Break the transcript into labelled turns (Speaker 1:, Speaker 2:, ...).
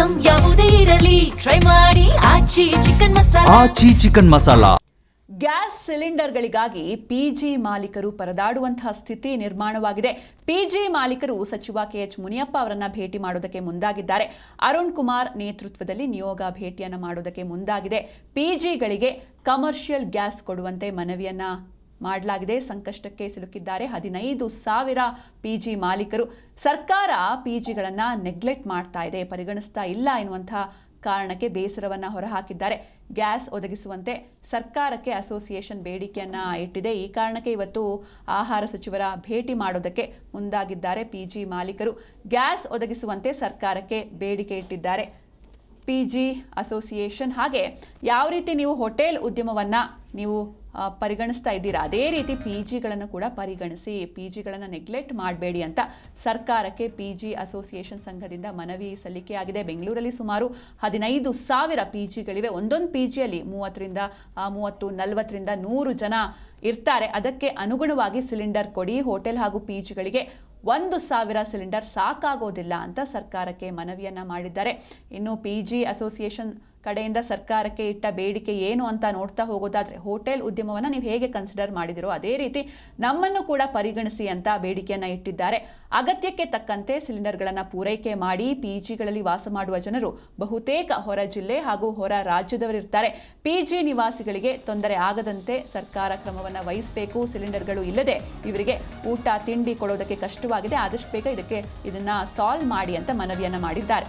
Speaker 1: Item ಯಾವುದೇ ಇರಲಿ try ಮಾಡಿ ಆಚಿ ಚಿಕನ್ ಮಸಾಲಾ.
Speaker 2: ಗ್ಯಾಸ್ ಸಿಲಿಂಡರ್ಗಳಿಗಾಗಿ ಪಿಜಿ ಮಾಲೀಕರು ಪರದಾಡುವಂತಹ ಸ್ಥಿತಿ ನಿರ್ಮಾಣವಾಗಿದೆ. ಪಿಜಿ ಮಾಲೀಕರು ಸಚಿವ ಕೆಎಚ್ ಮುನಿಯಪ್ಪ ಅವರನ್ನ ಭೇಟಿ ಮಾಡೋದಕ್ಕೆ ಮುಂದಾಗಿದ್ದಾರೆ. ಅರುಣ್ ಕುಮಾರ್ ನೇತೃತ್ವದಲ್ಲಿ ನಿಯೋಗ ಭೇಟಿಯನ್ನ ಮಾಡೋದಕ್ಕೆ ಮುಂದಾಗಿದೆ. ಪಿಜಿಗಳಿಗೆ ಕಮರ್ಷಿಯಲ್ ಗ್ಯಾಸ್ ಕೊಡುವಂತೆ ಮನವಿಯನ್ನ ಮಾಡಲಾಗಿದೆ. ಸಂಕಷ್ಟಕ್ಕೆ ಸಿಲುಕಿದ್ದಾರೆ 15,000 ಪಿಜಿ ಮಾಲೀಕರು. ಸರ್ಕಾರ ಪಿಜಿಗಳನ್ನ ನೆಗ್ಲೆಕ್ಟ್ ಮಾಡ್ತಾ ಇದೆ, ಪರಿಗಣಿಸ್ತಾ ಇಲ್ಲ ಎನ್ನುವಂತಹ ಕಾರಣಕ್ಕೆ ಬೇಸರವನ್ನ ಹೊರಹಾಕಿದ್ದಾರೆ. ಗ್ಯಾಸ್ ಒದಗಿಸುವಂತೆ ಸರ್ಕಾರಕ್ಕೆ ಅಸೋಸಿಯೇಷನ್ ಬೇಡಿಕೆಯನ್ನ ಇಟ್ಟಿದೆ. ಈ ಕಾರಣಕ್ಕೆ ಇವತ್ತು ಆಹಾರ ಸಚಿವರ ಭೇಟಿ ಮಾಡೋದಕ್ಕೆ ಮುಂದಾಗಿದ್ದಾರೆ. ಪಿಜಿ ಮಾಲೀಕರು ಗ್ಯಾಸ್ ಒದಗಿಸುವಂತೆ ಸರ್ಕಾರಕ್ಕೆ ಬೇಡಿಕೆ ಇಟ್ಟಿದ್ದಾರೆ. ಪಿಜಿ ಅಸೋಸಿಯೇಷನ್ ಹಾಗೆ ಯಾವ ರೀತಿ ನೀವು ಹೋಟೆಲ್ ಉದ್ಯಮವನ್ನು ನೀವು ಪರಿಗಣಿಸ್ತಾ ಇದ್ದೀರಾ, ಅದೇ ರೀತಿ ಪಿಜಿಗಳನ್ನು ಕೂಡ ಪರಿಗಣಿಸಿ, ಪಿಜಿಗಳನ್ನು ನೆಗ್ಲೆಕ್ಟ್ ಮಾಡಬೇಡಿ ಅಂತ ಸರ್ಕಾರಕ್ಕೆ ಪಿಜಿ ಅಸೋಸಿಯೇಷನ್ ಸಂಘದಿಂದ ಮನವಿ ಸಲ್ಲಿಕೆಯಾಗಿದೆ. ಬೆಂಗಳೂರಲ್ಲಿ ಸುಮಾರು 15,000 ಪಿಜಿಗಳಿವೆ. ಒಂದೊಂದು ಪಿಜಿಯಲ್ಲಿ 30, 40 100 ಜನ ಇರ್ತಾರೆ. ಅದಕ್ಕೆ ಅನುಗುಣವಾಗಿ ಸಿಲಿಂಡರ್ ಕೊಡಿ. ಹೋಟೆಲ್ ಹಾಗೂ ಪಿಜಿಗಳಿಗೆ 1,000 ಸಿಲಿಂಡರ್ ಸಾಕಾಗೋದಿಲ್ಲ ಅಂತ ಸರ್ಕಾರಕ್ಕೆ ಮನವಿಯನ್ನ ಮಾಡಿದ್ದಾರೆ. ಇನ್ನು ಪಿಜಿ ಅಸೋಸಿಯೇಷನ್ ಕಡೆಯಿಂದ ಸರ್ಕಾರಕ್ಕೆ ಇಟ್ಟ ಬೇಡಿಕೆ ಏನು ಅಂತ ನೋಡ್ತಾ ಹೋಗೋದಾದ್ರೆ, ಹೋಟೆಲ್ ಉದ್ಯಮವನ್ನು ನೀವು ಹೇಗೆ ಕನ್ಸಿಡರ್ ಮಾಡಿದಿರೋ ಅದೇ ರೀತಿ ನಮ್ಮನ್ನು ಕೂಡ ಪರಿಗಣಿಸಿ ಅಂತ ಬೇಡಿಕೆಯನ್ನ ಇಟ್ಟಿದ್ದಾರೆ. ಅಗತ್ಯಕ್ಕೆ ತಕ್ಕಂತೆ ಸಿಲಿಂಡರ್ಗಳನ್ನು ಪೂರೈಕೆ ಮಾಡಿ. ಪಿಜಿಗಳಲ್ಲಿ ವಾಸ ಮಾಡುವ ಜನರು ಬಹುತೇಕ ಹೊರ ಜಿಲ್ಲೆ ಹಾಗೂ ಹೊರ ರಾಜ್ಯದವರಿರ್ತಾರೆ. ಪಿಜಿ ನಿವಾಸಿಗಳಿಗೆ ತೊಂದರೆ ಆಗದಂತೆ ಸರ್ಕಾರ ಕ್ರಮವನ್ನು ವಹಿಸಬೇಕು. ಸಿಲಿಂಡರ್ಗಳು ಇಲ್ಲದೆ ಇವರಿಗೆ ಊಟ ತಿಂಡಿ ಕೊಡೋದಕ್ಕೆ ಕಷ್ಟವಾಗಿದೆ. ಆದಷ್ಟು ಬೇಗ ಇದನ್ನ ಸಾಲ್ವ್ ಮಾಡಿ ಅಂತ ಮನವಿಯನ್ನ ಮಾಡಿದ್ದಾರೆ.